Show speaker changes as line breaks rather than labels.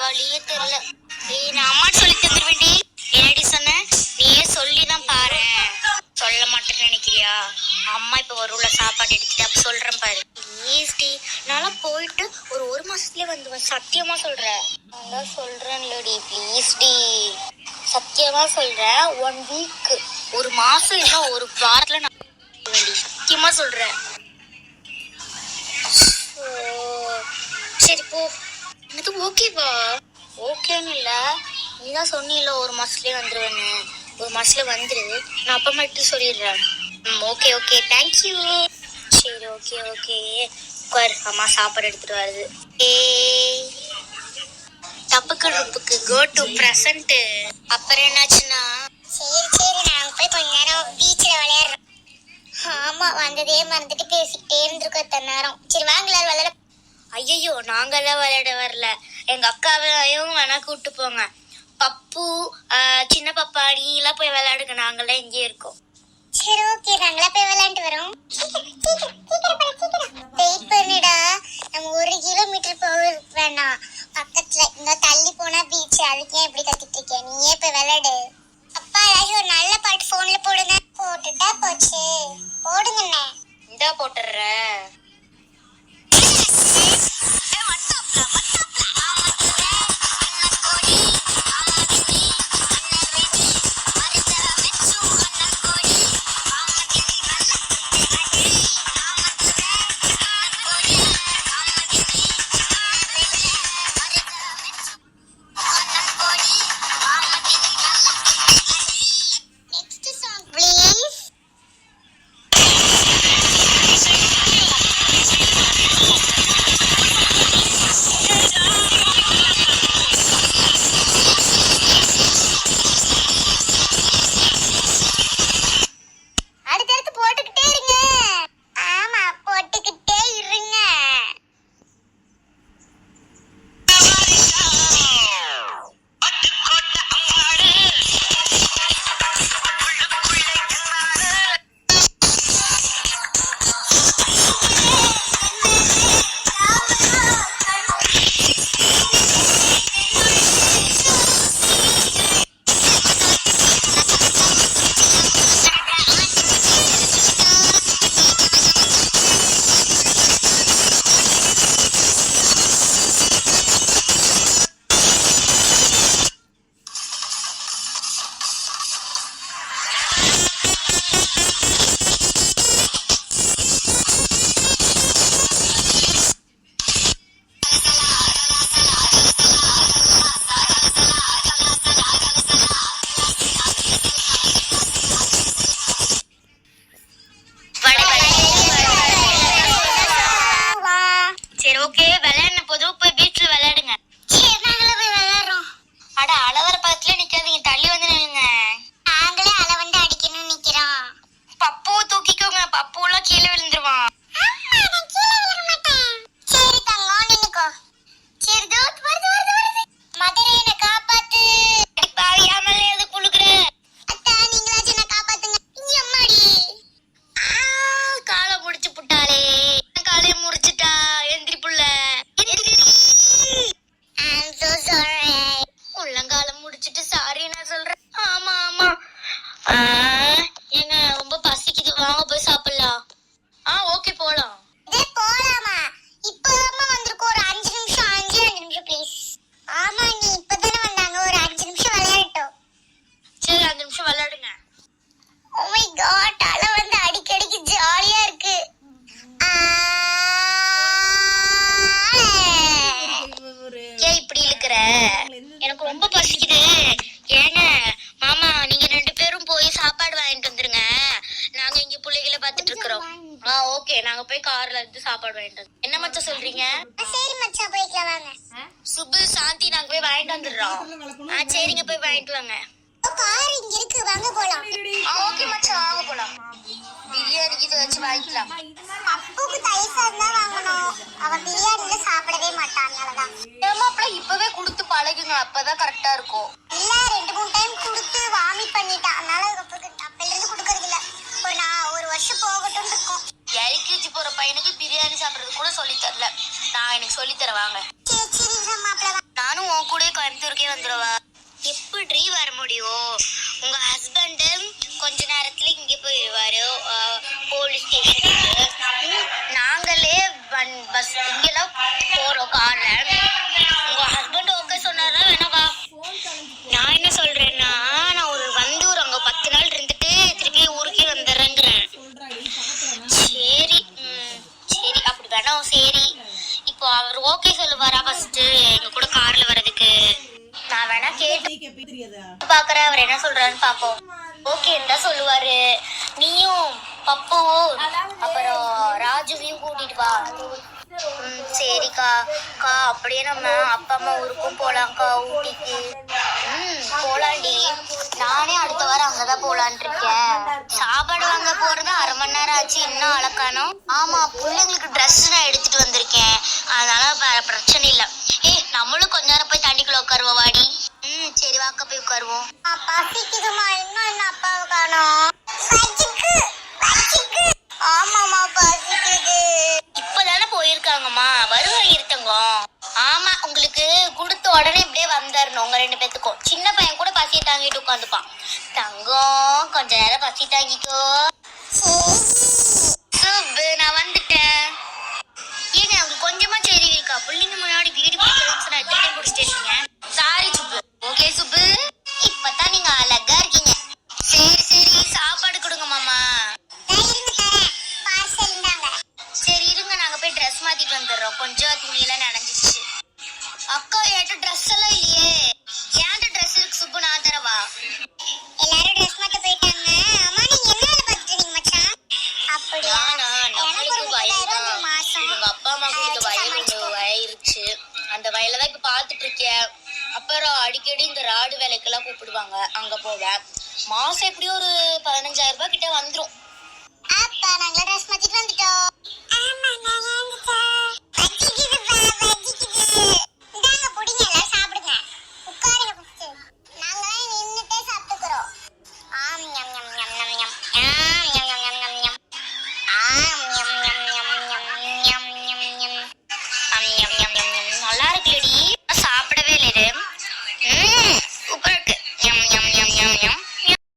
வழியே தெரியல. நான் அம்மா சொல்லி தந்துருவேண்டி. என்னடி சொன்ன? நீயே சொல்லிதான் பாரு. சொல்ல மாட்டேன்னு நினைக்கிறியா? அம்மா இப்ப வரும்ல சாப்பாடு எடுத்துட்டு அப்ப சொல்றேன் பாரு. ப்ளீஸ்டி, நான்லாம் போயிட்டு ஒரு மாசத்துலயே வந்துவேன். சத்தியமா சொல்றேன். நான் சொல்றேன்லடி, ப்ளீஸ்டி, சத்தியமா சொல்றேன். 1 வீக், ஒரு மாசம் இல்ல ஒரு வாரத்துல நான் வேண்டி, சத்தியமா சொல்றேன். சரி போ. எனக்கு ஓகேவா? ஓகேன்னு இல்ல, நீதான் சொன்னீல ஒரு மாசத்துலயே வந்துருவேன்னு. ஒரு மாசத்துல வந்துரு, நான் அப்பா மட்டும் சொல்லிடுறேன். Okay okay, thank you. சரி ஓகே ஓகே, உட்காரு. அம்மா சாப்பாடு எடுத்துட்டு வருது. தப்புக்கு ருப்புக்கு கோ டு பிரசன்ட். அப்புறம் என்னாச்சுன்னா, சரி நாங்க போய் கொஞ்ச நேரம் பீச்ல விளையாடுறோம். ஆமா, வந்ததே மறந்துட்டு பேசிக்கிட்டே இருந்திருக்கோம் இத்தனை நேரம். சரி வாங்க எல்லாரும் விளையாட. ஐயோ, நாங்கெல்லாம் விளையாட வரல. எங்க அக்காவையும் வேணா கூப்பிட்டு போங்க. பப்பு, சின்ன பப்பா, நீ எல்லாம் போய் விளையாடுங்க. நாங்கெல்லாம் இங்கே இருக்கோம். சரி ஓகே, நாங்களா போய் விளையாண்டு வரோம். வெயிட் பண்ணுடா, நம்ம 1 கிலோமீட்டர் போக வேணாம். பக்கத்துல இந்த தள்ளி போனா பீச். அதுக்கே எப்படி கத்திட்டு இருக்கேன்? நீயே போய் விளையாடு. அப்பா, ஏதாச்சும் ஒரு நல்ல பாட்டு போன்ல போடுங்க. போட்டுட்டா போச்சு, போடுங்கண்ணே. இந்தா போட்டுற. எனக்கு ரொம்ப பசிக்குது. ஏங்க மாமா, நீங்க 2 பேரும் போய் சாப்பாடு வாங்கிட்டு வந்துருங்க. நாங்க இங்க பிள்ளைகளை பாத்துட்டு இருக்கிறோம். ஓகே, நாங்க போய் கார்ல இருந்து சாப்பாடு வாங்கிட்டு வந்து. என்ன மச்சான் சொல்றீங்க? சரி மச்சான், போய்க்கலாம் வாங்க. சுபு, சாந்தி, நாங்க போய் வாங்கிட்டு வந்துடுறோம். சரிங்க, போய் வாங்கிட்டு வாங்க. கார் இங்க இருக்கு, வாங்க போலாம். ஓகே மச்சான், வாங்க போலாம். பிரியாணிக்கு இதை வச்சு வாங்கிக்கலாம். அப்புக்கு தயிர் சாதம் தான் வாங்கணும். அவன் பிரியாணில சாப்பிடவே மாட்டான். அவ்வளவுதான். ஏமாப்ல இப்பவே கொடுத்து பழகுங்க, அப்பதான் கரெக்டா இருக்கும். இல்ல, 2-3 டைம் கொடுத்து வாமிட் பண்ணிட்டான். அதனால அப்பல இருந்து கொடுக்கறது இல்ல. ஒரு வருஷம் போகட்டும் இருக்கும். எல்கேஜி போற பையனுக்கு பிரியாணி சாப்பிடுறது கூட சொல்லி தரல. நான் எனக்கு சொல்லி தரேன், வாங்க. சரி மாப்ள, நானும் நானும் உன் கூட கோயம்புத்தூருக்கே வந்துடுவா. எப்படி வர முடியும்? உங்க ஹஸ்பண்ட் கொஞ்ச நேரத்துல இங்க போயிடுவாரு போலீஸ் ஸ்டேஷனுக்கு. நாங்களே பஸ் இங்கெல்லாம் போறோம் கார்ல. உங்க ஹஸ்பண்ட் ஓகே சொன்னாரா வேணாவா? நான் என்ன சொல்றேன்னா, நான் ஒரு 10 நாள் இருந்துட்டு திருப்பி ஊருக்கே வந்துடுறேங்கிறேன். சரி சரி அப்படி வேணாம். சரி இப்போ அவர் ஓகே சொல்லுவாரா ஃபர்ஸ்ட் எங்க கூட கார்ல வர்றதுக்கு? நான் வேணா கேட்டு பாக்குறேன் அவர் என்ன சொல்றாருன்னு பாப்போம். ஓகேன்னு தான் சொல்லுவாரு. நீயும் பப்புவும் அப்புறம் ராஜுவையும் கூட்டிட்டு வா. சரிக்கா. அக்கா அப்படியே நம்ம அப்பா அம்மா ஊருக்கும் போலாம்க்கா, ஊட்டிக்கு. போலாண்டி. நானே அடுத்த வாரம் அங்கதான் போலான் இருக்கேன். சாப்பாடு வாங்க போறது 1/2 மணி நேரம் ஆச்சு, இன்னும் அழகானோம். ஆமா, பிள்ளைங்களுக்கு ட்ரெஸ் நான் எடுத்துட்டு வந்திருக்கேன், அதனால பிரச்சனை இல்ல. நம்மளும் கொஞ்ச நேரம் போய் தண்ணிக்குள்ள உட்காருவோம் வாடி. சரி வாக்க போய் உட்காருவோம். பசிக்குதுமா, இன்னும் என்ன அப்பாவை காணோம்? ஆமாமா பசிக்குது. இப்பதானே போயிருக்காங்கம்மா, வருவாங்க இருத்தங்க. ஆமா, உங்களுக்கு கொடுத்த உடனே இப்படியே வந்துடணும் உங்க 2 பேத்துக்கும். சின்ன பையன் கூட பசியை தாங்கிட்டு உட்காந்துப்பான். தங்கம் கொஞ்ச நேரம் பசி தாங்கிக்கோ. சுப்பு நான் வந்துட்டேன். ஏங்க உங்களுக்கு கொஞ்சமா சரி இருக்கா? பிள்ளைங்க முன்னாடி வீடு பிடிச்சிட்டீங்க. சாரி சுப்பு. ஓகே சுப்பு, இப்பதான் நீங்க அழகா இருக்கீங்க. சரி சரி சாப்பாடு கொடுங்க மாமா. சரி இருங்க, நாங்க போய் ட்ரெஸ் மாத்திட்டு வந்துடுறோம். கொஞ்சம் துணியெல்லாம் நனைஞ்சிச்சு. அக்கா என்கிட்ட ட்ரெஸ் எல்லாம் இல்லையே. ஏன்ட்ட ட்ரெஸ் இருக்கு சுப்பு, நான் தரவா? எல்லாரும் ட்ரெஸ் மாத்த போயிட்டாங்க. அம்மா நீங்க என்ன வேலை பார்த்துட்டு இருக்கீங்க மச்சான்? அப்படியா? நம்மளுக்கு வயல்தான். உங்க அப்பா அம்மா கொடுத்த வயல் வயிறுச்சு. அந்த வயலை தான் இப்ப பாத்துட்டு இருக்கேன். அப்புறம் அடிக்கடி இந்த ராடு வேலைக்கெல்லாம் கூப்பிடுவாங்க, அங்க போவேன். மாசம் எப்படியும் ஒரு 15,000 ரூபாய் கிட்ட வந்துரும். அப்பா நாங்கள ட்ரெஸ் மாத்திட்டு வந்துட்டோம். ஆமா நாங்க